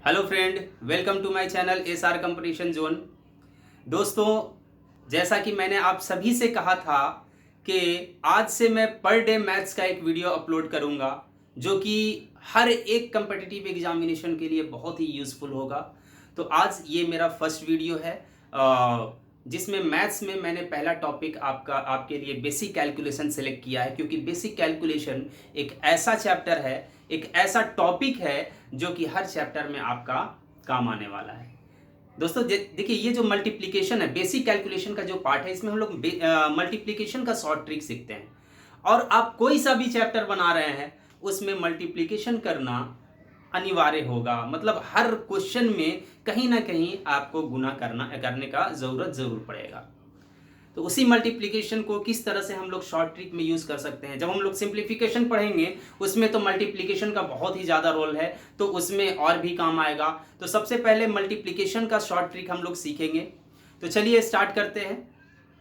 Hello friend, welcome to my channel SR competition zone. दोस्तों, जैसा कि मैंने आप सभी से कहा था कि आज से मैं पर डे मैथ्स का एक वीडियो अपलोड करूंगा जो कि हर एक कंपटीटिव एग्जामिनेशन के लिए बहुत ही यूज़फुल होगा। तो आज ये मेरा फर्स्ट वीडियो है जिसमें मैथ्स में मैंने पहला टॉपिक आपके लिए बेसिक कैलकुलेशन सेलेक्ट किया है, क्योंकि बेसिक कैलकुलेशन एक ऐसा चैप्टर है, एक ऐसा टॉपिक है जो कि हर चैप्टर में आपका काम आने वाला है। दोस्तों देखिए, ये जो मल्टीप्लिकेशन है, बेसिक कैलकुलेशन का जो पार्ट है, इसमें हम लोग मल्टीप्लिकेशन का शॉर्ट ट्रिक सीखते हैं। और आप कोई सा भी चैप्टर बना रहे हैं उसमें मल्टीप्लिकेशन करना अनिवार्य होगा। मतलब हर क्वेश्चन में कहीं ना कहीं आपको गुना करने का ज़रूरत ज़रूर पड़ेगा। तो उसी मल्टीप्लिकेशन को किस तरह से हम लोग शॉर्ट ट्रिक में यूज़ कर सकते हैं। जब हम लोग सिंप्लीफिकेशन पढ़ेंगे उसमें तो मल्टीप्लिकेशन का बहुत ही ज़्यादा रोल है, तो उसमें और भी काम आएगा। तो सबसे पहले मल्टीप्लिकेशन का शॉर्ट ट्रिक हम लोग सीखेंगे। तो चलिए स्टार्ट करते हैं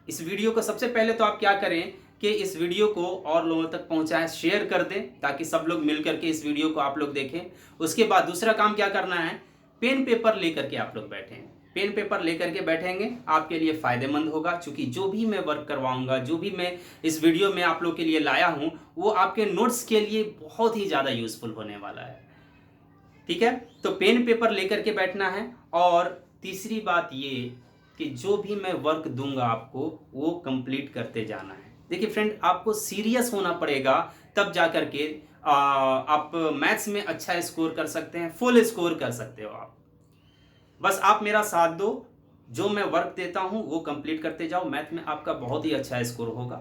इस वीडियो को। सबसे पहले तो आप क्या करें कि इस वीडियो को और लोगों तक पहुंचाएं, शेयर कर दें ताकि सब लोग मिल करके इस वीडियो को आप लोग देखें। उसके बाद दूसरा काम क्या करना है, पेन पेपर लेकर के आप लोग बैठें। पेन पेपर लेकर के बैठेंगे आपके लिए फ़ायदेमंद होगा, क्योंकि जो भी मैं वर्क करवाऊंगा, जो भी मैं इस वीडियो में आप लोग के लिए लाया हूं, वो आपके नोट्स के लिए बहुत ही ज़्यादा यूज़फुल होने वाला है। ठीक है, तो पेन पेपर लेकर के बैठना है। और तीसरी बात ये कि जो भी मैं वर्क दूंगा आपको, वो कंप्लीट करते जाना है। देखिए फ्रेंड, आपको सीरियस होना पड़ेगा, तब जा कर के आप मैथ्स में अच्छा स्कोर कर सकते हैं, फुल स्कोर कर सकते हो आप। बस आप मेरा साथ दो, जो मैं वर्क देता हूं वो कंप्लीट करते जाओ, मैथ में आपका बहुत ही अच्छा स्कोर होगा।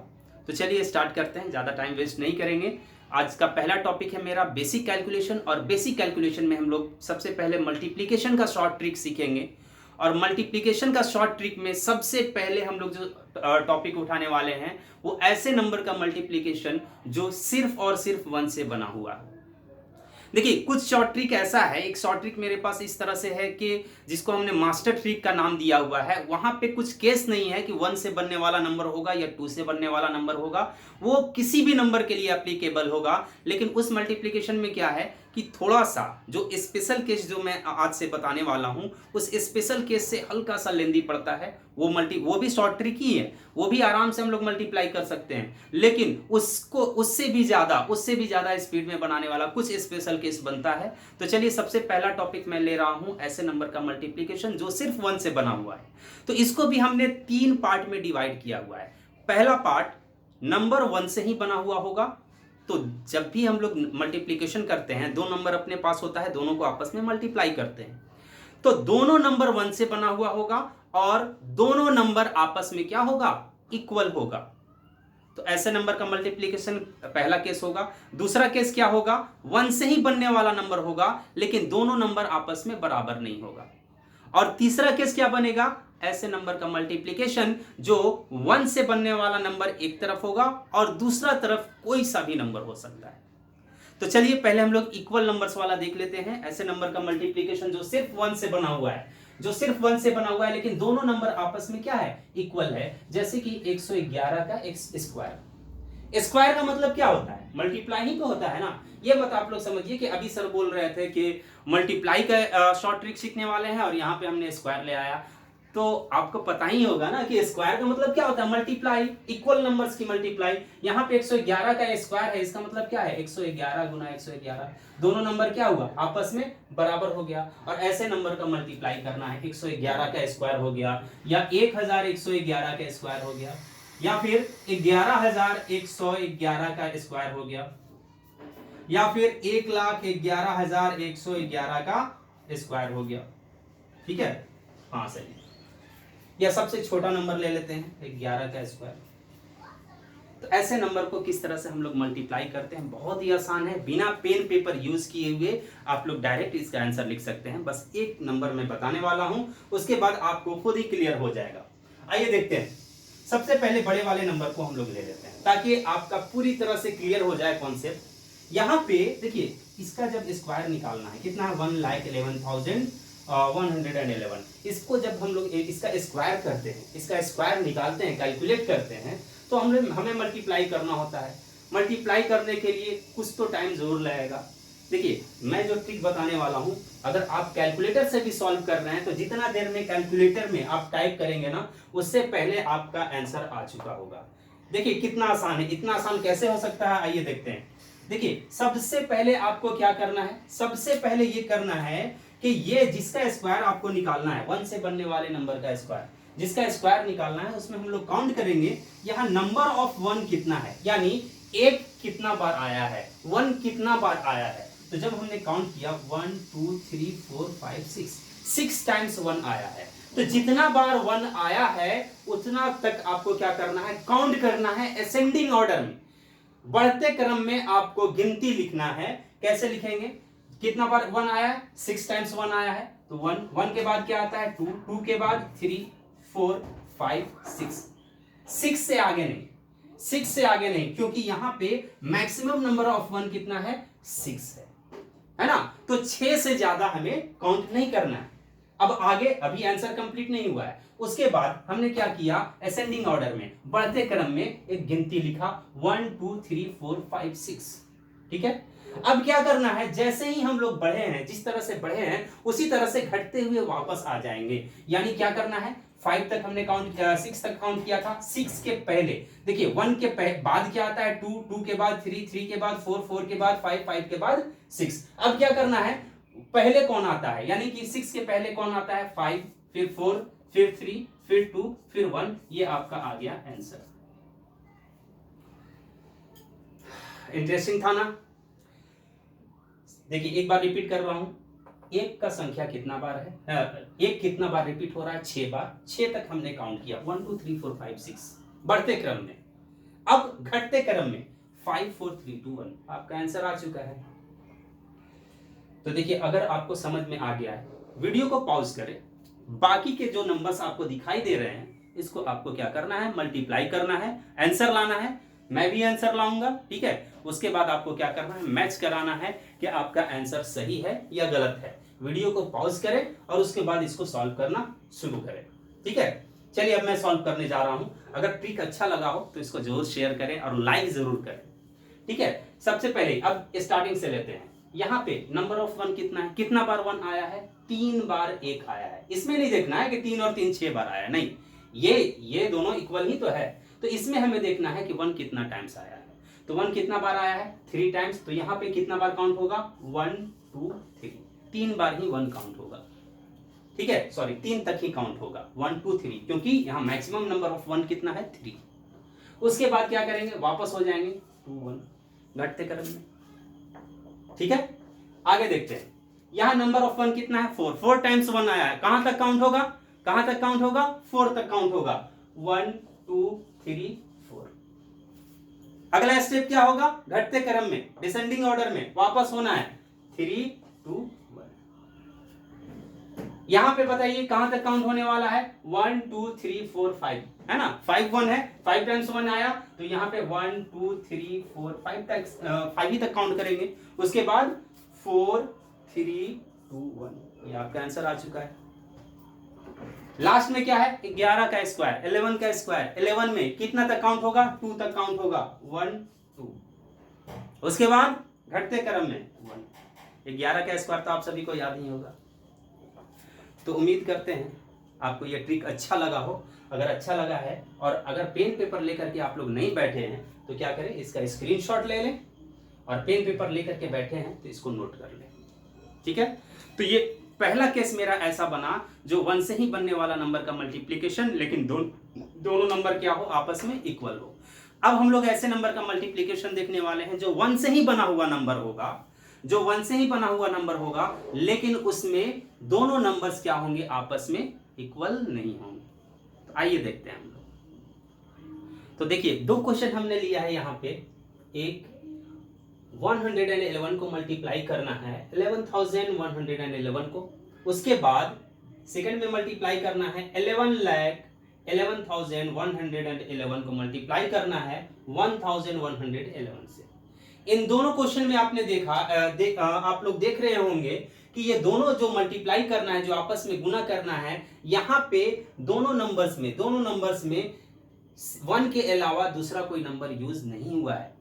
तो चलिए स्टार्ट करते हैं, ज़्यादा टाइम वेस्ट नहीं करेंगे। आज का पहला टॉपिक है मेरा बेसिक कैलकुलेशन, और बेसिक कैलकुलेशन में हम लोग सबसे पहले मल्टीप्लिकेशन का शॉर्ट ट्रिक सीखेंगे। और मल्टीप्लिकेशन का शॉर्ट ट्रिक में सबसे पहले हम लोग जो टॉपिक उठाने वाले हैं वो ऐसे नंबर का मल्टीप्लिकेशन जो सिर्फ और सिर्फ 1 से बना हुआ है। देखिए, कुछ शॉर्ट ट्रिक ऐसा है, एक शॉर्ट ट्रिक मेरे पास इस तरह से है कि जिसको हमने मास्टर ट्रिक का नाम दिया हुआ है। वहां पे कुछ केस नहीं है कि 1 से बनने वाला नंबर होगा या 2 से बनने वाला नंबर होगा, वो किसी भी नंबर के लिए एप्लीकेबल होगा। लेकिन उस मल्टीप्लिकेशन में क्या है कि थोड़ा सा जो स्पेशल केस जो मैं आज से बताने वाला हूं, उस स्पेशल केस से हल्का सा लेंदी पड़ता है। वो भी शॉर्ट ट्रिक ही है, वो भी आराम से हम लोग मल्टीप्लाई कर सकते हैं, लेकिन उसको उससे भी ज़्यादा स्पीड में बनाने वाला कुछ स्पेशल केस बनता है। तो चलिए, सबसे पहला टॉपिक मैं ले रहा हूं ऐसे नंबर का मल्टीप्लिकेशन जो सिर्फ 1 से बना हुआ है। तो इसको भी हमने 3 पार्ट में डिवाइड किया हुआ है। पहला पार्ट नंबर 1 से ही बना हुआ होगा। तो जब भी हम लोग मल्टीप्लिकेशन करते हैं, दो नंबर अपने पास होता है, दोनों को आपस में मल्टीप्लाई करते हैं, तो दोनों नंबर 1 से बना हुआ होगा और दोनों नंबर आपस में क्या होगा, इक्वल होगा। तो ऐसे नंबर का मल्टीप्लिकेशन पहला केस होगा। दूसरा केस क्या होगा, 1 से ही बनने वाला नंबर होगा लेकिन दोनों नंबर आपस में बराबर नहीं होगा। और तीसरा केस क्या बनेगा, ऐसे नंबर का मल्टीप्लिकेशन जो 1 से बनने वाला नंबर एक तरफ होगा और दूसरा तरफ कोई सा भी नंबर हो सकता है। तो चलिए पहले हम लोग इक्वल नंबर्स वाला देख लेते हैं। ऐसे नंबर का मल्टीप्लिकेशन जो सिर्फ 1 से बना हुआ है, लेकिन दोनों नंबर आपस में क्या है, इक्वल है। जैसे कि 111 का एक्स स्क्वायर। स्क्वायर का मतलब क्या होता है, मल्टीप्लाई ही तो होता है ना। ये बात आप लोग समझिए कि अभी सर बोल रहे थे कि मल्टीप्लाई का शॉर्ट ट्रिक सीखने वाले हैं और यहाँ पे हमने स्क्वायर ले आया। तो आपको पता ही होगा ना कि स्क्वायर का मतलब क्या होता है, मल्टीप्लाई, इक्वल नंबर्स की मल्टीप्लाई। यहाँ पे 111 का स्क्वायर है, इसका मतलब क्या है, 111 गुना 111, दोनों नंबर क्या हुआ, आपस में बराबर हो गया। और ऐसे नंबर का मल्टीप्लाई करना है, 111 का स्क्वायर हो गया, या 1111 का स्क्वायर हो गया, या फिर 11111 का स्क्वायर हो गया, या फिर 1,11,111 का स्क्वायर हो गया। ठीक है, हाँ सही। या सबसे छोटा नंबर ले लेते हैं 11 का स्क्वायर। तो ऐसे नंबर को किस तरह से हम लोग मल्टीप्लाई करते हैं, बहुत ही आसान है। बिना पेन पेपर यूज किए हुए आप लोग डायरेक्ट इसका आंसर लिख सकते हैं। बस एक नंबर मैं बताने वाला हूं, उसके बाद आपको खुद ही क्लियर हो जाएगा। आइए देखते हैं। सबसे पहले बड़े वाले नंबर को हम लोग ले लेते हैं ताकि आपका पूरी तरह से क्लियर हो जाए कॉन्सेप्ट। यहाँ पे देखिए, इसका जब स्क्वायर निकालना है, कितना है, 1,11,111। इसको जब हम लोग इसका स्क्वायर करते हैं, इसका स्क्वायर निकालते हैं, कैलकुलेट करते हैं, तो हमें मल्टीप्लाई करना होता है। मल्टीप्लाई करने के लिए कुछ तो टाइम जरूर लगेगा। देखिए मैं जो ट्रिक बताने वाला हूं, अगर आप कैलकुलेटर से भी सॉल्व कर रहे हैं तो जितना देर में कैलकुलेटर में आप टाइप करेंगे ना, उससे पहले आपका आंसर आ चुका होगा। देखिए कितना आसान है, इतना आसान कैसे हो सकता है, आइए देखते हैं। देखिए सबसे पहले आपको क्या करना है, सबसे पहले ये करना है कि ये जिसका स्क्वायर आपको निकालना है, 1 से बनने वाले नंबर का स्क्वायर, जिसका स्क्वायर निकालना है, उसमें हम लोग काउंट करेंगे यहाँ नंबर ऑफ 1 कितना है, यानी एक कितना बार आया है, 1 कितना बार आया है। तो जब हमने काउंट किया 1 2 3 4 5 6 टाइम्स 1 आया है, तो जितना बार 1 आया है उतना तक आपको क्या करना है, काउंट करना है असेंडिंग ऑर्डर में, बढ़ते क्रम में आपको गिनती लिखना है। कैसे लिखेंगे, कितना बार 1 आया है, 6 टाइम्स 1 आया है, तो 1 के बाद क्या आता है 2, 2 के बाद 3 4 5 6 से आगे नहीं, 6 से आगे नहीं, क्योंकि यहां पे मैक्सिमम नंबर ऑफ 1 कितना है, 6 है ना। तो 6 से ज्यादा हमें काउंट नहीं करना है। अब आगे अभी आंसर कंप्लीट नहीं हुआ है, उसके बाद हमने क्या किया, असेंडिंग ऑर्डर में बढ़ते क्रम में एक गिनती लिखा 1 2 3 4 5 6, ठीक है। अब क्या करना है, जैसे ही हम लोग बढ़े हैं, जिस तरह से बढ़े हैं उसी तरह से घटते हुए वापस आ जाएंगे। यानी क्या करना है, 5 तक हमने काउंट किया, 6 तक काउंट किया था, 6 के पहले देखिए 1 के बाद क्या आता है 2, 2 के बाद 3, 3 के बाद 4, 4 के बाद 5, 5 के बाद 6। अब क्या करना है, पहले कौन आता है, यानी कि 6 के पहले कौन आता है, 5, फिर 4, फिर 3, फिर 2, फिर 1, ये आपका आ गया आंसर। इंटरेस्टिंग था ना। देखिए एक बार रिपीट कर रहा हूं, एक का संख्या कितना बार है, एक कितना बार रिपीट हो रहा है, 6 बार, 6 तक हमने काउंट किया, 1 2 3 4 5 6 बढ़ते क्रम में। अब घटते क्रम में 5 4 3 2 1, आपका आंसर आ चुका है। तो देखिए अगर आपको समझ में आ गया है, वीडियो को पॉज करें, बाकी के जो नंबर्स आपको दिखाई दे रहे हैं इसको आपको क्या करना है, मल्टीप्लाई करना है, आंसर लाना है। मैं भी आंसर लाऊंगा, ठीक है। उसके बाद आपको क्या करना है, मैच कराना है कि आपका आंसर सही है या गलत है। वीडियो को पॉज करें और उसके बाद इसको सॉल्व करना शुरू करें, ठीक है। चलिए अब मैं सॉल्व करने जा रहा हूं। अगर ट्रिक अच्छा लगा हो तो इसको जरूर शेयर करें और लाइक जरूर करें, ठीक है। सबसे पहले अब स्टार्टिंग से लेते हैं। यहाँ पे नंबर ऑफ 1 कितना है, कितना बार 1 आया है, 3 बार 1 आया है। इसमें नहीं देखना है कि 3 और 3 6 बार आया, नहीं, ये दोनों इक्वल ही तो है। तो इसमें हमें देखना है कि 1 कितना टाइम्स आया है। तो 1 कितना बार आया है, 3 टाइम्स। तो यहाँ पे कितना बार काउंट होगा, 1 2 3, 3 बार ही 1 काउंट होगा, ठीक है। सॉरी 3 तक ही काउंट होगा, 1 2 3, क्योंकि यहाँ मैक्सिमम नंबर ऑफ 1 कितना है, 3। उसके बाद क्या करेंगे, वापस हो जाएंगे 2 1 घटते क्रम में, ठीक है। आगे देखते हैं, यहां नंबर ऑफ 1 कितना है, 4, 4 टाइम्स 1 आया है, कहां तक काउंट होगा, कहां तक काउंट होगा, 4 तक काउंट होगा, 1 2 3 4। अगला स्टेप क्या होगा, घटते क्रम में, डिसेंडिंग ऑर्डर में वापस होना है, 3 2 1। यहां पे बताइए कहां तक काउंट होने वाला है, 1 2 3 4 5, है ना। 5 1 है, 5 टाइम्स 1 आया, तो यहाँ पे 1 2 3 4 5 तक 5 ही तक काउंट करेंगे। उसके बाद 4 3 2 1, ये आपका आंसर आ चुका है। लास्ट में क्या है, 11 का स्क्वायर, 11 का स्क्वायर, 11 में कितना तक काउंट होगा, 2 तक काउंट होगा, 1 2। उसके बाद घटते क्रम में 1, 11 का स्क्वायर तो आप सभी को याद ही होगा। तो उम्मीद करते हैं आपको ये ट्रिक अच्छा लगा हो। अगर अच्छा लगा है और अगर पेन पेपर लेकर के आप लोग नहीं बैठे हैं तो क्या करें, इसका स्क्रीनशॉट ले लें, और पेन पेपर लेकर के बैठे हैं तो इसको नोट कर लें, ठीक है। तो ये पहला केस मेरा ऐसा बना जो 1 से ही बनने वाला नंबर का मल्टीप्लिकेशन, लेकिन दोनों नंबर क्या हो, आपस में इक्वल हो। अब हम लोग ऐसे नंबर का मल्टीप्लिकेशन देखने वाले हैं जो 1 से ही बना हुआ नंबर होगा, जो 1 से ही बना हुआ नंबर होगा, लेकिन उसमें दोनों नंबर्स क्या होंगे, आपस में इक्वल नहीं होंगे। तो आइए देखते हैं हम लोग। तो देखिए 2 क्वेश्चन हमने लिया है यहाँ पे। एक 111 को मल्टीप्लाई करना है 11,111 को, उसके बाद सेकंड में मल्टीप्लाई करना है 11,11,111 को मल्टीप्लाई करना है 1,111 से। इन दोनों क्वेश्चन में आपने देखा आप लोग देख रहे होंगे कि ये दोनों जो मल्टीप्लाई करना है, जो आपस में गुना करना है, यहाँ पे दोनों नंबर्स में 1 के अलावा दूसरा कोई नंबर यूज नहीं हुआ है।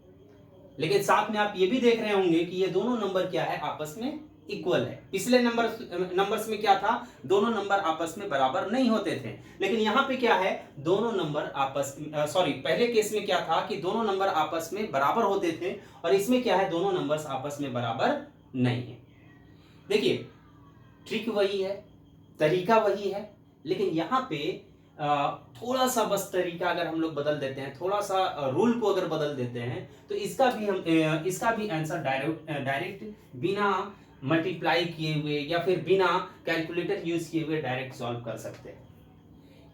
लेकिन साथ में आप ये भी देख रहे होंगे कि ये दोनों नंबर क्या है, आपस में इक्वल है। पिछले नंबर्स में क्या था, दोनों नंबर आपस में बराबर नहीं होते थे, लेकिन यहाँ पे क्या है, दोनों नंबर आपस पहले केस में क्या था कि दोनों नंबर आपस में बराबर होते थे, और इसमें क्या है, दोनों नंबर्स आपस में बराबर नहीं है। देखिए ट्रिक वही है, तरीका वही है, लेकिन यहाँ पे थोड़ा सा बस तरीका अगर हम लोग बदल देते हैं, थोड़ा सा रूल को अगर बदल देते हैं, तो इसका भी आंसर डायरेक्ट बिना मल्टीप्लाई किए हुए या फिर बिना कैलकुलेटर यूज किए हुए डायरेक्ट सॉल्व कर सकते हैं।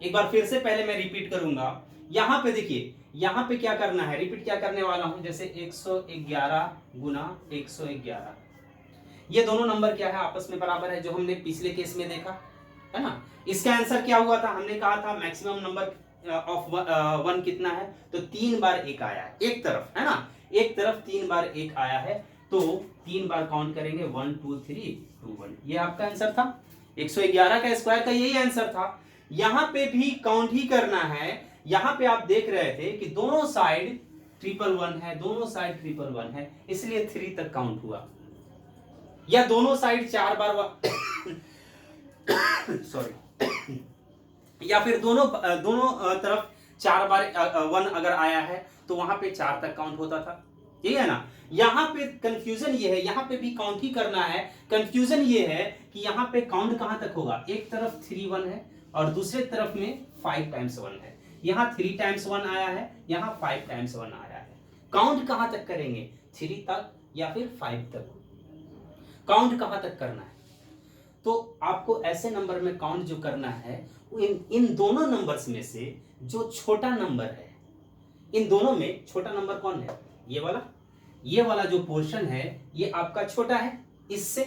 एक बार फिर से पहले मैं रिपीट करूंगा। यहाँ पे देखिए, यहाँ पे क्या करना है, रिपीट क्या करने वाला हूं, जैसे 111 गुना 111, ये दोनों नंबर क्या है, आपस में बराबर है, जो हमने पिछले केस में देखा है ना। इसका आंसर क्या हुआ था, हमने कहा था मैक्सिमम नंबर ऑफ वन कितना है, तो 3 बार 1 आया है एक तरफ, है ना, एक तरफ 3 बार 1 आया है, तो 3 बार काउंट करेंगे, 1 2 3 2 1, ये आपका आंसर था। 111 का स्क्वायर का यही आंसर था। यहां पे भी काउंट ही करना है। यहां पे आप देख रहे थे कि दोनों साइड 111 है, दोनों साइड 111 है, इसलिए 3 तक काउंट हुआ। या दोनों साइड 4 बार सॉरी या फिर दोनों तरफ 4 बार 1 अगर आया है तो वहां पे 4 तक काउंट होता था, ठीक है ना। यहां पे कंफ्यूजन ये है, यहां पे भी काउंट ही करना है। कंफ्यूजन ये है कि यहां पे काउंट कहां तक होगा, एक तरफ 3 1 है और दूसरे तरफ में 5 टाइम्स 1 है। यहां 3 टाइम्स 1 आया है, यहां 5 टाइम्स 1 आया है। काउंट कहां तक करेंगे, 3 तक या फिर 5 तक, काउंट कहां तक करना है। तो आपको ऐसे नंबर में काउंट जो करना है, इन दोनों नंबर्स में से जो छोटा नंबर है, इन दोनों में छोटा नंबर कौन है, ये वाला जो पोर्शन है ये आपका छोटा है इससे।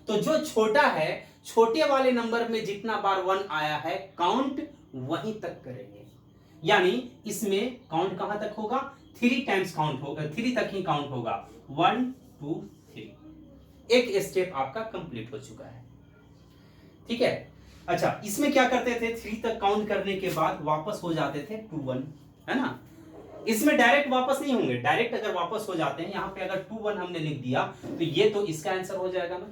तो जो छोटा है, छोटे वाले नंबर में जितना बार 1 आया है, काउंट वहीं तक करेंगे। यानी इसमें काउंट कहां तक होगा, 3 टाइम्स काउंट होगा, 3 तक ही काउंट होगा, 1 2 3। एक स्टेप आपका कंप्लीट हो चुका है, ठीक है। अच्छा, इसमें क्या करते थे, 3 तक काउंट करने के बाद वापस हो जाते थे 2 1, है ना। इसमें डायरेक्ट वापस नहीं होंगे, डायरेक्ट अगर वापस हो जाते हैं, यहां पे अगर 2 1 हमने लिख दिया तो ये तो इसका आंसर हो जाएगा ना,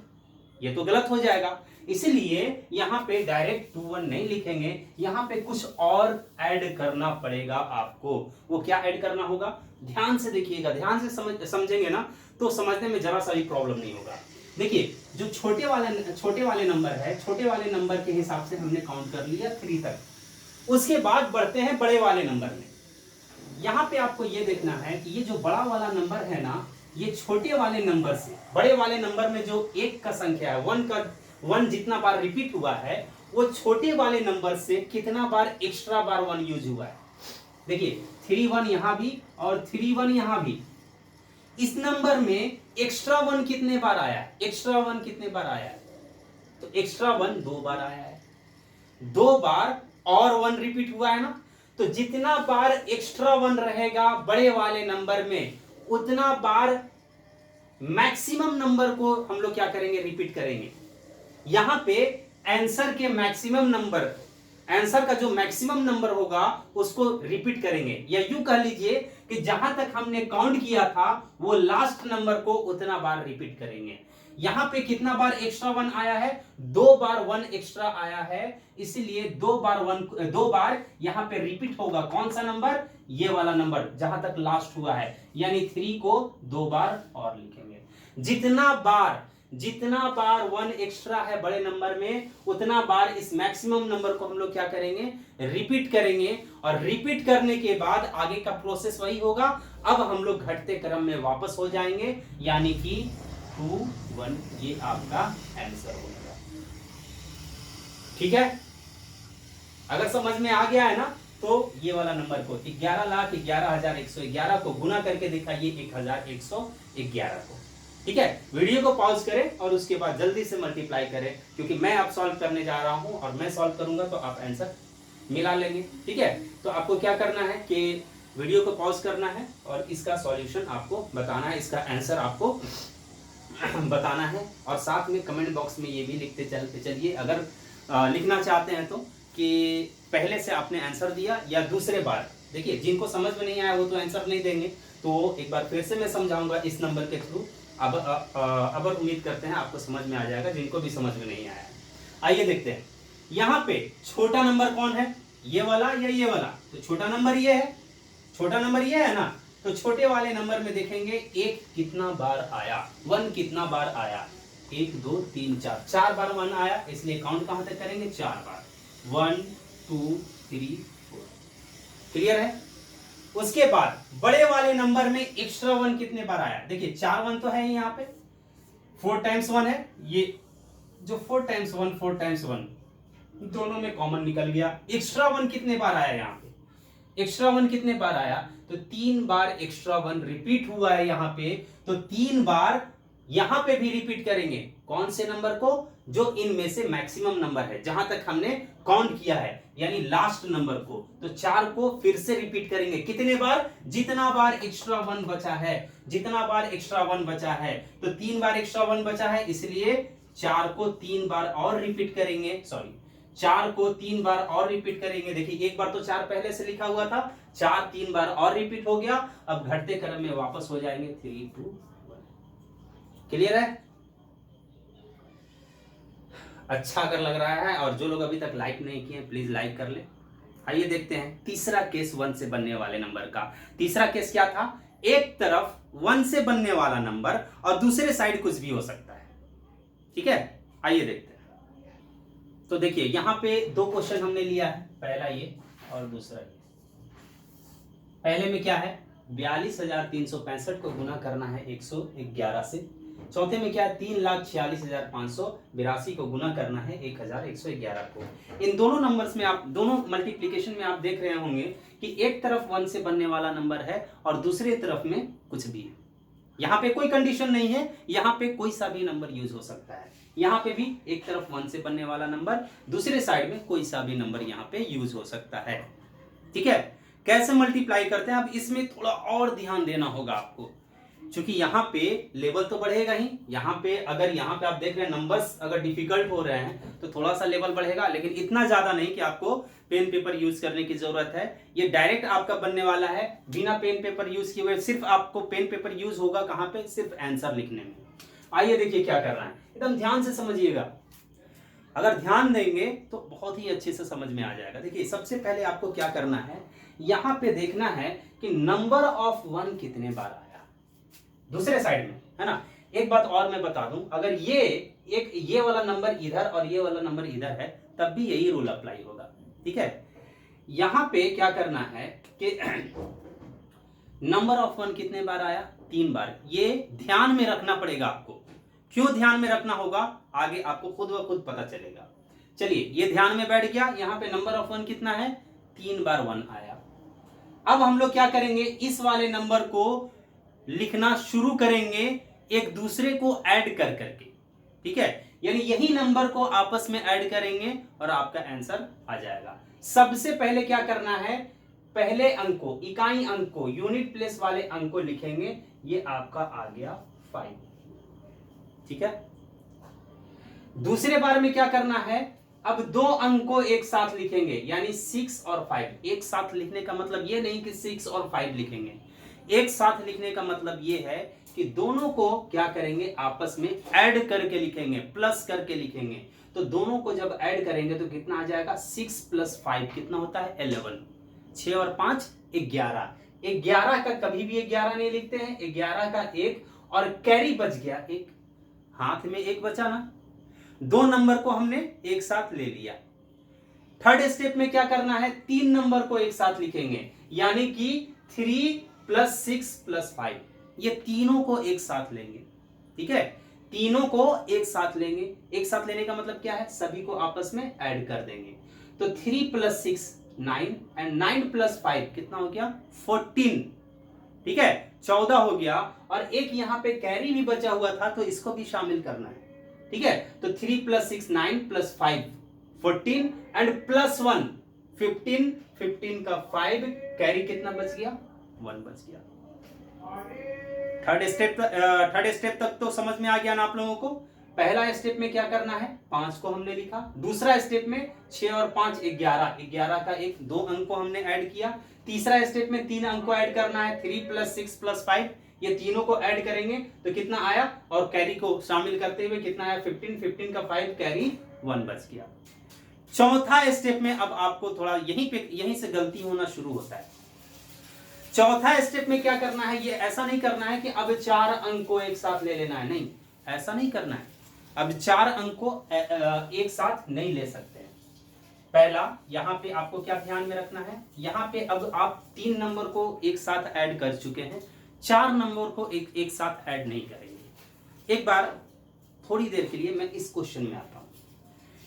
ये तो गलत हो जाएगा। इसलिए यहां पे डायरेक्ट 2 1 नहीं लिखेंगे, यहां पे कुछ और ऐड करना पड़ेगा आपको। वो क्या ऐड करना होगा, ध्यान से देखिएगा, ध्यान से समझेंगे ना तो समझने में जरा सा भी प्रॉब्लम नहीं होगा। देखिए, जो छोटे वाले नंबर है, छोटे वाले नंबर के हिसाब से हमने काउंट कर लिया 3 तक। उसके बाद बढ़ते हैं बड़े वाले नंबर में। यहां पे आपको ये देखना है कि ये जो बड़ा वाला नंबर है ना, ये छोटे वाले नंबर से, बड़े वाले नंबर में जो 1 का संख्या है, 1 जितना बार रिपीट हुआ है, वो छोटे वाले नंबर से कितना बार एक्स्ट्रा बार 1 यूज हुआ है। देखिए 3 1 यहां भी और 3 1 यहां भी, इस नंबर में एक्स्ट्रा 1 कितने बार आया है, एक्स्ट्रा 1 कितने बार आया है, तो एक्स्ट्रा 1 2 बार आया है, 2 बार और 1 रिपीट हुआ है ना। तो जितना बार एक्स्ट्रा 1 रहेगा बड़े वाले नंबर में, उतना बार मैक्सिमम नंबर को हम लोग क्या करेंगे, रिपीट करेंगे। यहां पे आंसर के मैक्सिमम नंबर, आंसर का जो मैक्सिमम नंबर होगा उसको रिपीट करेंगे, या यूं कह लीजिए कि जहां तक हमने काउंट किया था वो लास्ट नंबर को उतना बार रिपीट करेंगे। यहां पे कितना बार एक्स्ट्रा 1 आया है, 2 बार 1 एक्स्ट्रा आया है, इसलिए 2 बार यहां पे रिपीट होगा। कौन सा नंबर, ये वाला नंबर जहां तक लास्ट हुआ है, यानी 3 को 2 बार और लिखेंगे। जितना बार 1 एक्स्ट्रा है बड़े नंबर में, उतना बार इस मैक्सिमम नंबर को हम लोग क्या करेंगे, रिपीट करेंगे। और रिपीट करने के बाद आगे का प्रोसेस वही होगा। अब हम लोग घटते क्रम में वापस हो जाएंगे, यानी कि 2 1, ये आपका आंसर होगा, ठीक है। अगर समझ में आ गया है ना, तो ये वाला नंबर को 11,11,111 को गुना करके दिखाइए 1111 को, ठीक है। वीडियो को पॉज करें और उसके बाद जल्दी से मल्टीप्लाई करें, क्योंकि मैं अब सॉल्व करने जा रहा हूं और मैं सॉल्व करूंगा तो आप आंसर मिला लेंगे, ठीक है। तो आपको क्या करना है कि वीडियो को पॉज करना है और इसका सॉल्यूशन आपको बताना है, इसका आंसर आपको बताना है। और साथ में कमेंट बॉक्स में ये भी लिखते चलते चलिए, अगर लिखना चाहते हैं तो, कि पहले से आपने आंसर दिया या दूसरे बार। देखिए, जिनको समझ में नहीं आया वो तो आंसर नहीं देंगे, तो एक बार फिर से मैं समझाऊंगा इस नंबर के थ्रू। अब उम्मीद करते हैं आपको समझ में आ जाएगा, जिनको भी समझ में नहीं आया। आइए देखते हैं यहाँ पे छोटा नंबर कौन है, ये वाला या ये वाला? तो छोटा नंबर ये है, छोटा नंबर ये है ना। तो छोटे वाले नंबर में देखेंगे एक कितना बार आया, 1 कितना बार आया, 1 2 3 4, 4 बार 1 आया, इसलिए काउंट कहां तक करेंगे, 4 बार, 1 2 3 4। क्लियर है? उसके बाद बड़े वाले नंबर में एक्स्ट्रा 1 कितने बार आया? देखिए 4 1 तो है ही यहाँ पे, 4 टाइम्स 1 है, ये जो 4 टाइम्स 1 4 टाइम्स 1 दोनों में कॉमन निकल गया। एक्स्ट्रा 1 कितने बार आया यहाँ पे? एक्स्ट्रा 1 कितने बार आया? तो 3 बार एक्स्ट्रा 1 रिपीट हुआ है यहाँ पे, तो 3 बार यहां पे भी रिपीट करेंगे। कौन से नंबर को? जो इनमें से मैक्सिमम नंबर है, जहां तक हमने काउंट किया है, यानी लास्ट नंबर को। तो 4 को फिर से रिपीट करेंगे। कितने बार? जितना बार एक्स्ट्रा 1 बचा है, जितना बार एक्स्ट्रा 1 बचा है। तो 3 बार एक्स्ट्रा 1 बचा है, इसलिए 4 को 3 बार और रिपीट करेंगे। सॉरी, 4 को 3 बार और रिपीट करेंगे। देखिए एक बार तो 4 पहले से लिखा हुआ था, 4 3 बार और रिपीट हो गया। अब घटते क्रम में वापस हो जाएंगे 3 2 1। क्लियर है? अच्छा अगर लग रहा है, और जो लोग अभी तक लाइक नहीं किए प्लीज लाइक कर ले। आइए देखते हैं तीसरा केस 1 से बनने वाले नंबर का। तीसरा केस क्या था? एक तरफ 1 से बनने वाला नंबर और दूसरे साइड कुछ भी हो सकता है। ठीक है, आइए देखते हैं। तो देखिए यहां पे 2 क्वेश्चन हमने लिया है, पहला ये और दूसरा ये। पहले में क्या है? 42,365 को गुना करना है 111 से। चौथे में क्या है? 3,46,582 को गुना करना है 1,111 को। इन दोनों नंबर्स में आप, दोनों मल्टीप्लिकेशन में आप देख रहे होंगे कि एक तरफ 1 से बनने वाला नंबर है और दूसरे तरफ में कुछ भी है। यहाँ पे कोई कंडीशन नहीं है, यहाँ पे कोई सा भी नंबर यूज हो सकता है। यहाँ पे भी एक तरफ 1 से बनने वाला नंबर, दूसरे साइड में कोई सा भी नंबर यहाँ पे यूज हो सकता है। ठीक है, कैसे मल्टीप्लाई करते हैं? अब इसमें थोड़ा और ध्यान देना होगा आपको, क्योंकि यहाँ पे लेवल तो बढ़ेगा ही। यहाँ पे अगर यहाँ पे आप देख रहे हैं नंबर्स अगर डिफिकल्ट हो रहे हैं तो थोड़ा सा लेवल बढ़ेगा, लेकिन इतना ज्यादा नहीं कि आपको पेन पेपर यूज करने की जरूरत है। ये डायरेक्ट आपका बनने वाला है बिना पेन पेपर यूज किए हुए। सिर्फ आपको पेन पेपर यूज होगा कहाँ पे? सिर्फ आंसर लिखने में। आइए देखिए क्या करना है, एकदम ध्यान से समझिएगा। अगर ध्यान देंगे तो बहुत ही अच्छे से समझ में आ जाएगा। देखिए सबसे पहले आपको क्या करना है, यहाँ पे देखना है कि नंबर ऑफ 1 कितने बार आया दूसरे साइड में, है ना। एक बात और मैं बता दूं, अगर ये वाला नंबर इधर और ये वाला नंबर इधर है, तब भी यही रूल अप्लाई होगा। ठीक है, यहां पे क्या करना है कि नंबर ऑफ 1 कितने बार आया? 3 बार। ये ध्यान में रखना पड़ेगा आपको। क्यों ध्यान में रखना होगा? आगे आपको खुद व खुद पता चलेगा। चलिए ये ध्यान में बैठ गया। यहां पे नंबर ऑफ 1 कितना है? 3 बार 1 आया। अब हम लोग क्या करेंगे, इस वाले नंबर को लिखना शुरू करेंगे एक दूसरे को ऐड कर करके। ठीक है, यानी यही नंबर को आपस में ऐड करेंगे और आपका आंसर आ जाएगा। सबसे पहले क्या करना है, पहले अंक को, इकाई अंक को, यूनिट प्लेस वाले अंक को लिखेंगे। ये आपका आ गया 5। ठीक है, दूसरे बार में क्या करना है, अब 2 अंक को एक साथ लिखेंगे, यानी 6 और 5। एक साथ लिखने का मतलब ये नहीं कि 6 और 5 लिखेंगे। एक साथ लिखने का मतलब ये है कि दोनों को क्या करेंगे, आपस में ऐड करके लिखेंगे, प्लस करके लिखेंगे। तो दोनों को जब ऐड करेंगे तो कितना आ जाएगा? 6 + 5 कितना होता है? 11। 6 और 5 11। 11 का कभी भी 11 नहीं लिखते हैं। 11 का 1 और कैरी बच गया 1, हाथ में 1 बचा ना। 2 नंबर को हमने एक साथ ले लिया। थर्ड स्टेप में क्या करना है, 3 नंबर को एक साथ लिखेंगे, यानी कि 3 + 6 + 5। ये तीनों को एक साथ लेंगे। ठीक है, तीनों को एक साथ लेंगे। एक साथ लेने का मतलब क्या है, सभी को आपस में ऐड कर देंगे। तो 3 + 6 9 एंड 9 + 5 कितना हो गया? 14। ठीक है, 14 हो गया। और एक यहां पे कैरी भी बचा हुआ था तो इसको भी शामिल करना है। ठीक है, तो 3 + 6 9 + 5 14 एंड +1 15। 15 का 5, कैरी कितना बच गया? 1 बच गया। थर्ड स्टेप तक तो समझ में आ गया ना आप लोगों को। पहला स्टेप में क्या करना है, 5 को हमने लिखा। दूसरा स्टेप में 6 और 5 11, 11 का एक 2 अंक को हमने ऐड किया। तीसरा स्टेप में 3 अंक को ऐड करना है, 3 + 6 + 5, ये तीनों को ऐड करेंगे तो कितना आया, और कैरी को शामिल करते हुए कितना आया, 15, 15 का 5 कैरी 1 बच गया। चौथा स्टेप में अब आपको थोड़ा यहीं से गलती होना शुरू होता है। चौथा स्टेप में क्या करना है, ये ऐसा नहीं करना है कि अब 4 अंक को एक साथ ले लेना है, नहीं, ऐसा नहीं करना है। अब 4 अंक को एक साथ नहीं ले सकते हैं। पहला यहां पे आपको क्या ध्यान में रखना है, यहां पे अब आप 3 नंबर को एक साथ ऐड कर चुके हैं, 4 नंबर को एक साथ ऐड नहीं करेंगे। एक बार थोड़ी देर के लिए मैं इस क्वेश्चन में आता हूं।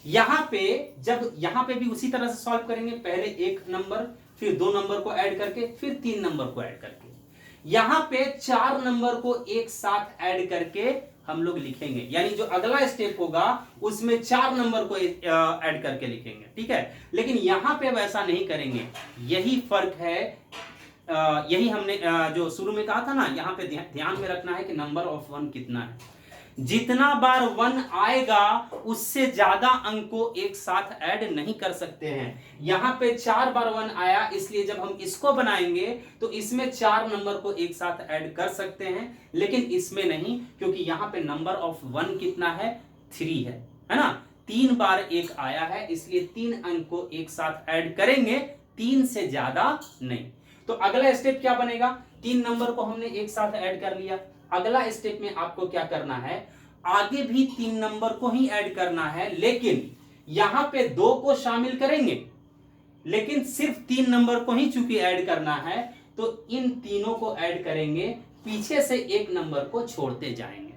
यहां पे भी उसी तरह से सॉल्व करेंगे, पहले 1 नंबर फिर 2 नंबर को ऐड करके फिर 3 नंबर को ऐड करके। यहां पे 4 नंबर को एक साथ ऐड करके हम लोग लिखेंगे, यानी जो अगला स्टेप होगा उसमें 4 नंबर को ऐड करके लिखेंगे, ठीक है। लेकिन यहां पे वैसा नहीं करेंगे, यही फर्क है। यही हमने जो शुरू में कहा था ना, यहां पे ध्यान में रखना है कि नंबर ऑफ 1 कितना है। जितना बार 1 आएगा उससे ज्यादा अंक को एक साथ ऐड नहीं कर सकते हैं। यहां पे 4 बार 1 आया, इसलिए जब हम इसको बनाएंगे तो इसमें 4 नंबर को एक साथ ऐड कर सकते हैं, लेकिन इसमें नहीं, क्योंकि यहां पे नंबर ऑफ 1 कितना है, 3 है ना। 3 बार 1 आया है, इसलिए 3 अंक को एक साथ ऐड करेंगे, 3 से ज्यादा नहीं। तो अगला स्टेप क्या बनेगा, 3 नंबर को हमने एक साथ ऐड कर लिया। अगला स्टेप में आपको क्या करना है, आगे भी 3 नंबर को ही ऐड करना है, लेकिन यहां पे 2 को शामिल करेंगे, लेकिन सिर्फ 3 नंबर को ही चूंकि ऐड करना है तो इन तीनों को ऐड करेंगे, पीछे से 1 नंबर को छोड़ते जाएंगे।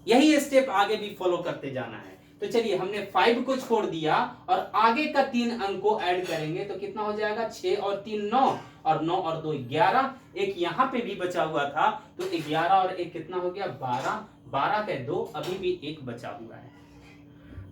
यही स्टेप आगे भी फॉलो करते जाना है। तो चलिए, हमने 5 को छोड़ दिया और आगे का 3 अंक को ऐड करेंगे तो कितना हो जाएगा, 6 और 3 9, और 9 और 2 11, एक यहां पे भी बचा हुआ था तो 11 और 1 कितना हो गया, 12, 12 के 2, अभी भी 1 बचा हुआ है।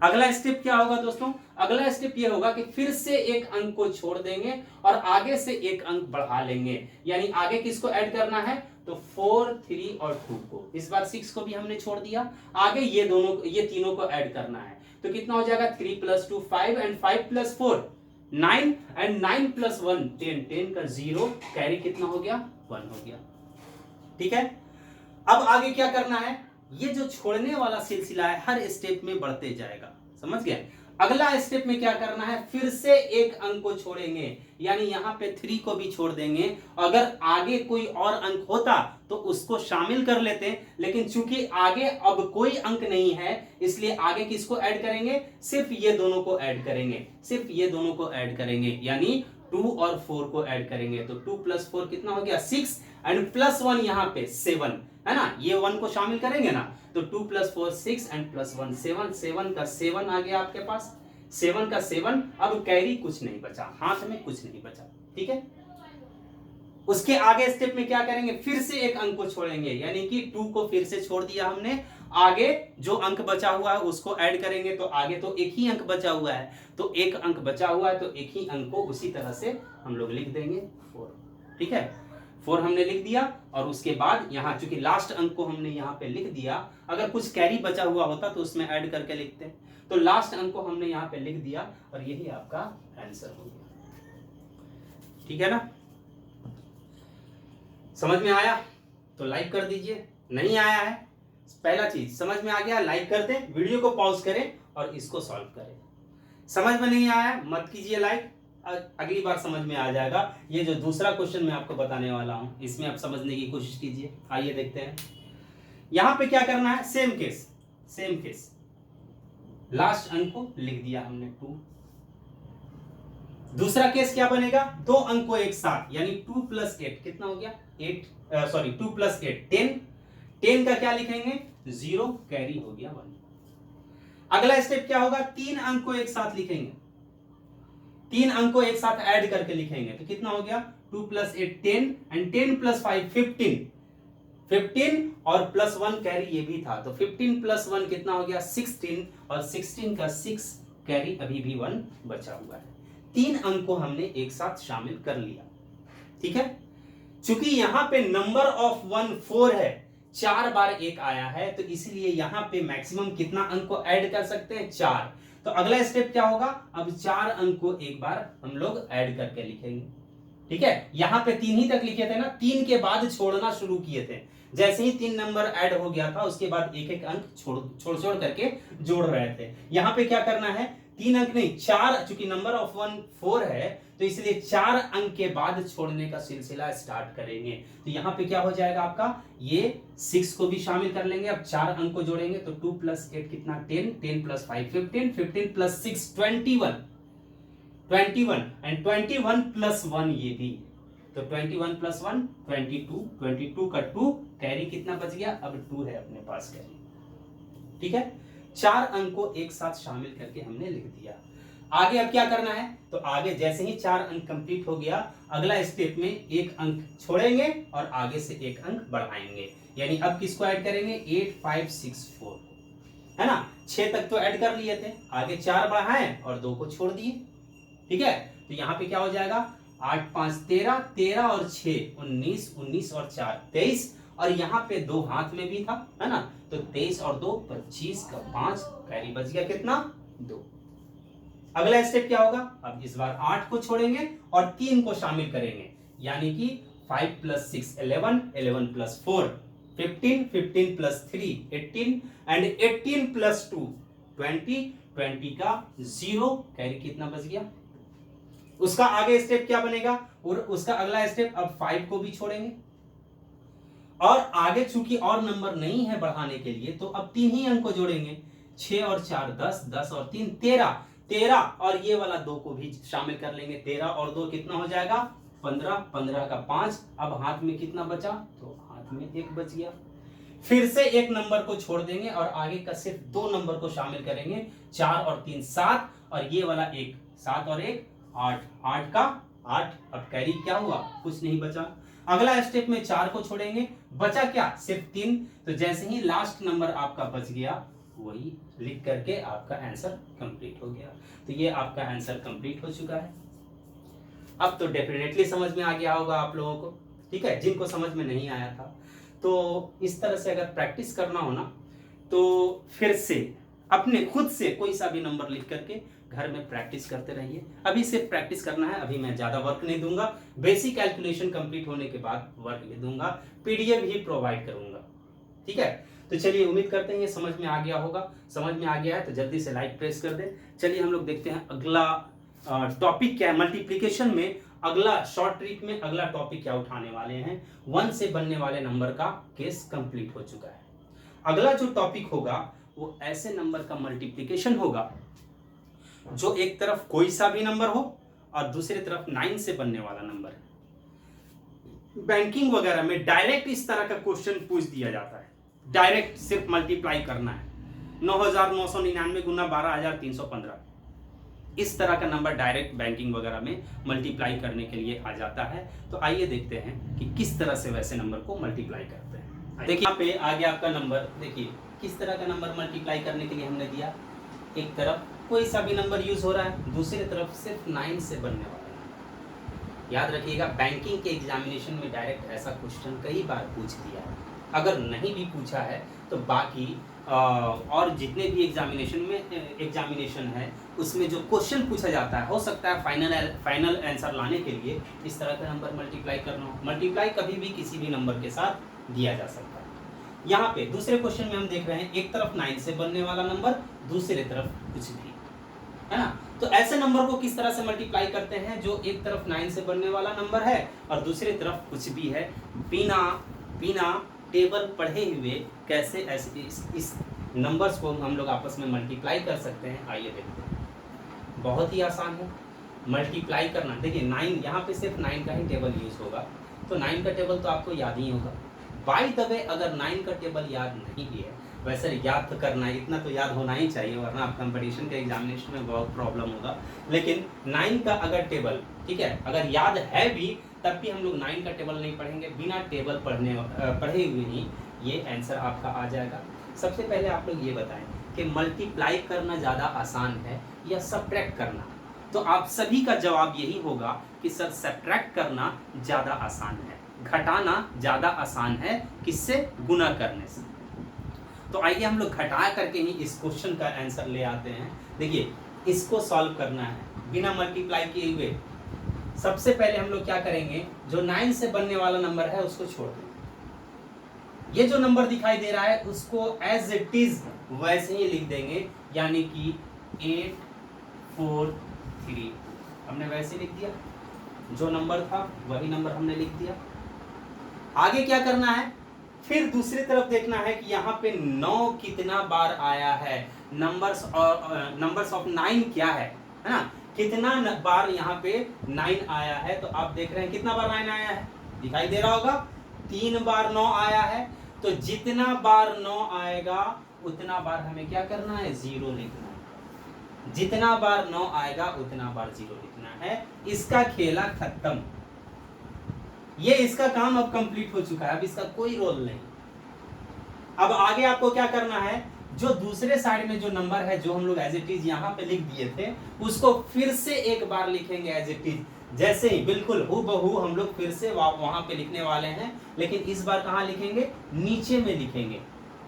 अगला स्टेप क्या होगा दोस्तों, अगला स्टेप ये होगा कि फिर से 1 अंक को छोड़ देंगे और आगे से 1 अंक बढ़ा लेंगे, यानी आगे किसको ऐड करना है, तो 4, 3 और 2 को। इस बार 6 को भी हमने छोड़ दिया, आगे ये तीनों को ऐड करना है तो कितना हो जाएगा, 3 + 2 5 एंड 5 + 4 9 एंड 9 + 1 10, 10 का 0, कैरी कितना हो गया, 1 हो गया। ठीक है, अब आगे क्या करना है, ये जो छोड़ने वाला सिलसिला है हर स्टेप में बढ़ते जाएगा, समझ गए। अगला स्टेप में क्या करना है, फिर से 1 अंक को छोड़ेंगे, यानी यहां पे 3 को भी छोड़ देंगे। अगर आगे कोई और अंक होता तो उसको शामिल कर लेते, लेकिन चूंकि आगे अब कोई अंक नहीं है इसलिए आगे किसको ऐड करेंगे, सिर्फ ये दोनों को ऐड करेंगे, सिर्फ ये दोनों को ऐड करेंगे, यानी 2 और 4 को ऐड करेंगे। तो 2 + 4 कितना हो गया, 6 एंड +1 यहां पे 7 है ना, ये 1 को शामिल करेंगे ना, तो 2 + 4 6 एंड +1 7, 7 का 7 आ गया आपके पास, 7 का 7। अब कैरी कुछ नहीं बचा, हाथ में कुछ नहीं बचा, ठीक है। उसके आगे स्टेप में क्या करेंगे, फिर से 1 अंक को छोड़ेंगे, यानी कि 2 को फिर से छोड़ दिया हमने, आगे जो अंक बचा हुआ है उसको ऐड करेंगे, तो आगे तो 1 ही अंक बचा हुआ है, तो 1 अंक बचा हुआ है तो 1 ही अंक को उसी तरह से हम लोग लिख देंगे 4, ठीक है। 4 हमने लिख दिया, और उसके बाद यहाँ चूंकि लास्ट अंक को हमने यहाँ पे लिख दिया, अगर कुछ कैरी बचा हुआ होता तो उसमें ऐड करके लिखते, तो लास्ट अंक को हमने यहाँ पे लिख दिया और यही आपका आंसर हो गया, ठीक है ना। समझ में आया तो लाइक कर दीजिए, नहीं आया है, पहला चीज समझ में आ गया लाइक कर दें, वीडियो को पॉज करें और इसको सॉल्व करें। समझ में नहीं आया मत कीजिए लाइक, अगली बार समझ में आ जाएगा। ये जो दूसरा क्वेश्चन मैं आपको बताने वाला हूं इसमें आप समझने की कोशिश कीजिए। आइए देखते हैं, यहां पे क्या करना है, सेम केस, लास्ट अंक को लिख दिया हमने 2। दूसरा केस क्या बनेगा, 2 अंक को एक साथ, यानी 2 + 8 कितना हो गया, 2 + 8 10, 10 का क्या लिखेंगे, 0, कैरी हो गया 1। अगला स्टेप क्या होगा, 3 अंक को एक साथ लिखेंगे, 3 अंक को एक साथ ऐड करके लिखेंगे, तो कितना हो गया, 2 + 8 10 एंड 10 + 5 15 और +1 कैरी ये भी था, तो 15 + 1 कितना हो गया, 16, और 16 का 6 कैरी अभी भी 1 बचा हुआ है। 3 अंक को हमने एक साथ शामिल कर लिया, ठीक है। चूंकि यहां पे नंबर ऑफ 1 4 है, 4 बार 1 आया है, तो इसलिए यहां पे मैक्सिमम कितना अंक को ऐड कर सकते हैं, 4। तो अगला स्टेप क्या होगा, अब 4 अंक को एक बार हम लोग ऐड करके लिखेंगे। ठीक है, यहां पे 3 ही तक लिखे थे ना, 3 के बाद छोड़ना शुरू किए थे। जैसे ही 3 नंबर ऐड हो गया था, उसके बाद एक एक अंक छोड़ करके जोड़ रहे थे। यहां पे क्या करना है, 3 अंक नहीं 4, चूंकि नंबर ऑफ 1 4 है, तो इसलिए 4 अंक के बाद छोड़ने का सिलसिला स्टार्ट करेंगे। तो यहां पे क्या हो जाएगा आपका, ये 6 को भी शामिल कर लेंगे। अब 4 अंक को जोड़ेंगे तो 2 + 8 कितना, 10, 10 + 5 15, 15 + 6 21, 21 एंड 21 + 1 ये भी, तो 21 + 1 22, 22 का 2 कैरी कितना बच गया, अब 2 है अपने पास कैरी। ठीक है, 4 अंक को एक साथ शामिल करके हमने लिख दिया। आगे अब क्या करना है, तो आगे जैसे ही 4 अंक कंप्लीट हो गया, अगला स्टेप में 1 अंक छोड़ेंगे और आगे से 1 अंक बढ़ाएंगे। यानी अब किसको ऐड करेंगे, 8 5 6 4, है ना। 6 तक तो ऐड कर लिए थे, आगे 4 बढ़ाएं और 2 को छोड़ दिए। ठीक है, तो यहां पे क्या हो जाएगा, 8 5 13, 13 और 6 19, 19 और 4 23, और यहाँ पे 2 हाथ में भी था, है ना, तो 23 और 2 25 का 5 कैरी बच गया कितना, 2। अगला स्टेप क्या होगा, अब इस बार 8 को छोड़ेंगे और 3 को शामिल करेंगे, यानी कि 5 + 6 11, 11 + 4 15, 15 + 3 18 एंड 18 + 2 20, 20 का 0 कैरी कितना बच गया। उसका आगे स्टेप क्या बनेगा, और उसका अगला स्टेप, अब 5 को भी छोड़ेंगे और आगे चूंकि और नंबर नहीं है बढ़ाने के लिए, तो अब 3 ही अंक को जोड़ेंगे, 6 और 4 10, 10 और 3 13, 13 और ये वाला 2 को भी शामिल कर लेंगे, 13 और 2 कितना हो जाएगा, 15, 15 का 5। अब हाथ में कितना बचा, तो हाथ में 1 बच गया। फिर से 1 नंबर को छोड़ देंगे और आगे का सिर्फ 2 नंबर को शामिल करेंगे, 4 और 3 7, और ये वाला 1 7 और 1 8, 8 का 8। अब कैरी क्या हुआ, कुछ नहीं बचा। अगला स्टेप में 4 को छोड़ेंगे, बचा क्या, सिर्फ 3। तो जैसे ही लास्ट नंबर आपका बच गया, वही लिख करके आपका आंसर कंप्लीट हो गया। तो ये आपका आंसर कंप्लीट हो चुका है। अब तो डेफिनेटली समझ में आ गया होगा आप लोगों को। ठीक है, जिनको समझ में नहीं आया था, तो इस तरह से अगर प्रैक्टिस करना हो ना, तो फिर से अपने खुद से कोई सा भी नंबर लिख करके घर में प्रैक्टिस करते रहिए। अभी सिर्फ प्रैक्टिस करना है, अभी मैं ज्यादा वर्क नहीं दूंगा। बेसिक कैलकुलेशन कंप्लीट होने के बाद वर्क भी दूंगा, पीडीएफ भी प्रोवाइड करूंगा। ठीक है, तो चलिए उम्मीद करते हैं ये समझ में आ गया होगा। समझ में आ गया है तो जल्दी से लाइक प्रेस कर दें। चलिए हम लोग देखते हैं अगला टॉपिक क्या है। मल्टीप्लिकेशन में अगला शॉर्ट ट्रिक में अगला टॉपिक क्या उठाने वाले हैं। 1 से बनने वाले नंबर का केस कंप्लीट हो चुका है। अगला जो टॉपिक होगा वो ऐसे नंबर का मल्टीप्लिकेशन होगा जो एक तरफ कोई सा भी नंबर हो और दूसरी तरफ 9 से बनने वाला नंबर है। बैंकिंग वगैरह में डायरेक्ट इस तरह का क्वेश्चन पूछ दिया जाता है, डायरेक्ट सिर्फ मल्टीप्लाई करना है। 9999 गुना 12315, इस तरह का नंबर डायरेक्ट बैंकिंग वगैरह में मल्टीप्लाई करने के लिए आ जाता है। तो आइए देखते हैं कि किस तरह से वैसे नंबर को मल्टीप्लाई करते हैं। देखिए यहाँ पे आ गया आपका नंबर, देखिए किस तरह का नंबर मल्टीप्लाई करने के लिए हमने दिया। एक तरफ कोई सा भी नंबर यूज हो रहा है, दूसरी तरफ सिर्फ 9 से बनने वाला है। याद रखिएगा, बैंकिंग के एग्जामिनेशन में डायरेक्ट ऐसा क्वेश्चन कई बार पूछ दिया है। अगर नहीं भी पूछा है तो बाकी और जितने भी एग्जामिनेशन है उसमें जो क्वेश्चन पूछा जाता है, हो सकता है फाइनल आंसर लाने के लिए इस तरह का नंबर मल्टीप्लाई करना हो। मल्टीप्लाई कभी भी किसी भी नंबर के साथ दिया जा सकता है। यहाँ पे दूसरे क्वेश्चन में हम देख रहे हैं एक तरफ 9 से बनने वाला नंबर, दूसरी तरफ कुछ भी, है ना। तो ऐसे नंबर को किस तरह से मल्टीप्लाई करते हैं जो एक तरफ 9 से बनने वाला नंबर है और दूसरी तरफ कुछ भी है, बिना टेबल पढ़े हुए कैसे ऐसे इस नंबर्स को हम लोग आपस में मल्टीप्लाई कर सकते हैं। आइए देखते हैं, बहुत ही आसान है मल्टीप्लाई करना। देखिए 9, यहाँ पे सिर्फ 9 का ही टेबल यूज होगा, तो 9 का टेबल तो आपको याद ही होगा। बाय द वे, अगर 9 का टेबल याद नहीं भी है, वैसे याद तो करना है, इतना तो याद होना ही चाहिए, वरना आप कंपटीशन के एग्जामिनेशन में बहुत प्रॉब्लम होगा। लेकिन 9 का अगर टेबल, ठीक है, अगर याद है भी तब भी हम लोग 9 का टेबल नहीं पढ़ेंगे, बिना टेबल पढ़े हुए ही ये आंसर आपका आ जाएगा। सबसे पहले आप लोग ये बताएं कि मल्टीप्लाई करना ज़्यादा आसान है या सब्ट्रैक्ट करना। तो आप सभी का जवाब यही होगा कि सर सब्ट्रैक्ट करना ज़्यादा आसान है। घटाना ज़्यादा आसान है, किससे? गुना करने से। तो आइए हम लोग घटा करके ही इस क्वेश्चन का आंसर ले आते हैं। देखिए, इसको सॉल्व करना है बिना मल्टीप्लाई किए हुए। सबसे पहले हम लोग क्या करेंगे, जो 9 से बनने वाला नंबर है उसको छोड़ दें। ये जो नंबर दिखाई दे रहा है उसको एज इट इज वैसे ही लिख देंगे, यानी कि 843 हमने वैसे लिख दिया, जो नंबर था वही नंबर हमने लिख दिया। आगे क्या करना है, फिर दूसरी तरफ देखना है कि यहाँ पे 9 कितना बार आया है, नंबर्स ऑफ 9 क्या है ना, कितना बार यहाँ पे 9 आया है। तो आप देख रहे हैं कितना बार 9 आया है, दिखाई दे रहा होगा, 3 बार 9 आया है। तो जितना बार 9 आएगा उतना बार हमें क्या करना है, 0 लिखना है। जितना बार 9 आएगा उतना बार 0 लिखना है। इसका खेला खत्म, ये इसका काम अब कंप्लीट हो चुका है, अब इसका कोई रोल नहीं। अब आगे आपको क्या करना है, जो दूसरे साइड में जो नंबर है जो हम लोग एज इट इज यहाँ पे लिख दिए थे उसको फिर से एक बार लिखेंगे एज इट इज, जैसे ही बिल्कुल हूबहू हम लोग फिर से वहां पे लिखने वाले हैं। लेकिन इस बार कहाँ लिखेंगे, नीचे में लिखेंगे।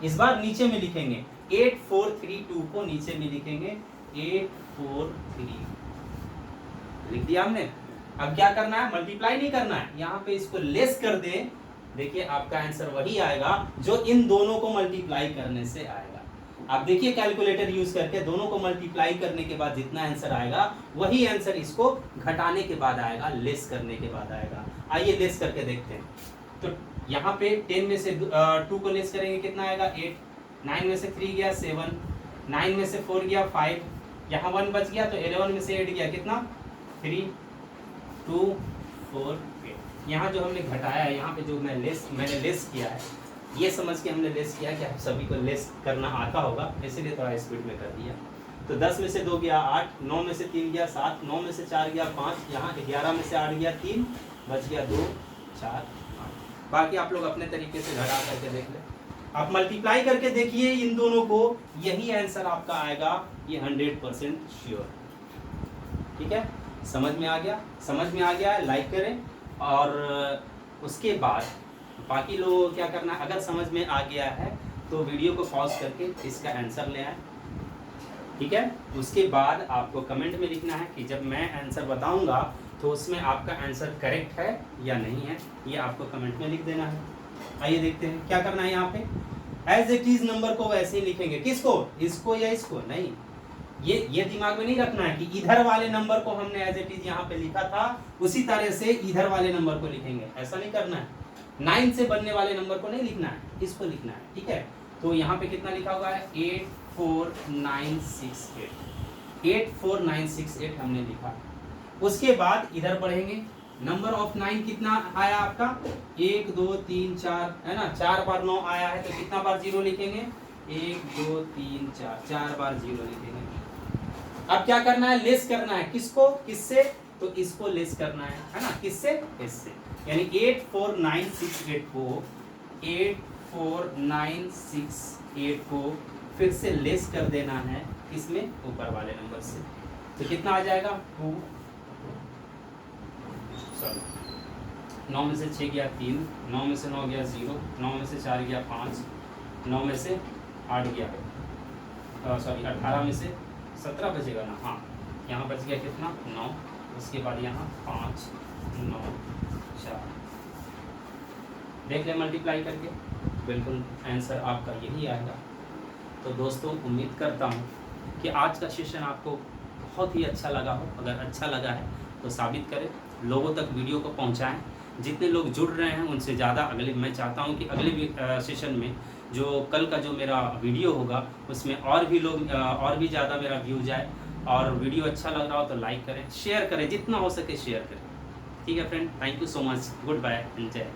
इस बार नीचे में लिखेंगे, 8432 को नीचे में लिखेंगे, 843 लिख दिया हमने। अब क्या करना है, मल्टीप्लाई नहीं करना है, यहाँ पे इसको लेस कर दे। देखिए आपका आंसर वही आएगा जो इन दोनों को मल्टीप्लाई करने से आएगा। आप देखिए कैलकुलेटर यूज करके दोनों को मल्टीप्लाई करने के बाद जितना आंसर आएगा वही आंसर इसको घटाने के बाद आएगा, लेस करने के बाद आएगा। आइए लेस करके देखते हैं। तो यहाँ पे 10 में से 2 को लेस करेंगे, कितना आएगा, 8। 9 में से 3 गया 7, 9 में से 4 गया 5, यहाँ 1 बच गया, तो 11 में से 8 गया, कितना, 3, 2, 4, 8। यहाँ जो हमने घटाया है, यहाँ पे जो मैंने लेस किया है, ये समझ के हमने लेस किया कि आप सभी को लेस करना आता होगा, इसलिए थोड़ा स्पीड में कर दिया। तो 10 में से 2 गया 8, 9 में से 3 गया 7, 9 में से 4 गया 5, यहाँ 11 में से 8 गया 3, बच गया 2, 4, 8। बाकी आप लोग अपने तरीके से घटा करके देख लें। आप मल्टीप्लाई करके देखिए इन दोनों को, यही आंसर आपका आएगा, ये 100% श्योर। ठीक है, समझ में आ गया? समझ में आ गया है, लाइक करें। और उसके बाद बाकी लोगों को क्या करना है, अगर समझ में आ गया है तो वीडियो को पॉज करके इसका आंसर ले आए। ठीक है, उसके बाद आपको कमेंट में लिखना है कि जब मैं आंसर बताऊंगा तो उसमें आपका आंसर करेक्ट है या नहीं है, ये आपको कमेंट में लिख देना है। आइए देखते हैं क्या करना है। यहाँ पे एज इट इज नंबर को वैसे ही लिखेंगे, किसको, इसको या इसको, नहीं, ये दिमाग में नहीं रखना है कि इधर वाले नंबर को हमने एज इट इज यहाँ पे लिखा था उसी तरह से इधर वाले नंबर को लिखेंगे, ऐसा नहीं करना है। 9 से बनने वाले नंबर को नहीं लिखना है, इसको लिखना है। ठीक है, तो यहाँ पे कितना लिखा हुआ है, 84968, 84968 हमने लिखा। उसके बाद इधर बढ़ेंगे, नंबर ऑफ 9 कितना आया आपका, 1 2 3 4 है ना, 4 बार 9 आया है, तो कितना बार 0 लिखेंगे, 1 2 3 4, 4 बार 0 लिखेंगे। अब क्या करना है, लेस करना है, किसको, किससे, तो इसको लेस करना है ना, किससे, इससे, यानी 84968 को 84968 को फिर से लेस कर देना है, किसमें, ऊपर वाले नंबर से। तो कितना आ जाएगा, 9 में से 6 गया 3, 9 में से 9 गया 0, 9 में से 4 गया 5, 9 में से 8 गया 18 में से 17 बचेगा ना, हाँ, यहाँ बच गया कितना, 9, उसके बाद यहाँ 5 9 4। देख ले मल्टीप्लाई करके, बिल्कुल आंसर आपका यही आएगा। तो दोस्तों उम्मीद करता हूँ कि आज का सेशन आपको बहुत ही अच्छा लगा हो। अगर अच्छा लगा है तो साबित करें, लोगों तक वीडियो को पहुँचाएँ। जितने लोग जुड़ रहे हैं उनसे ज़्यादा अगले, मैं चाहता हूँ कि अगले सेशन में जो कल का जो मेरा वीडियो होगा उसमें और भी लोग और भी ज़्यादा मेरा व्यू जाए। और वीडियो अच्छा लग रहा हो तो लाइक करें, शेयर करें, जितना हो सके शेयर करें। ठीक है friend, thank you so much, goodbye and Jai Hind.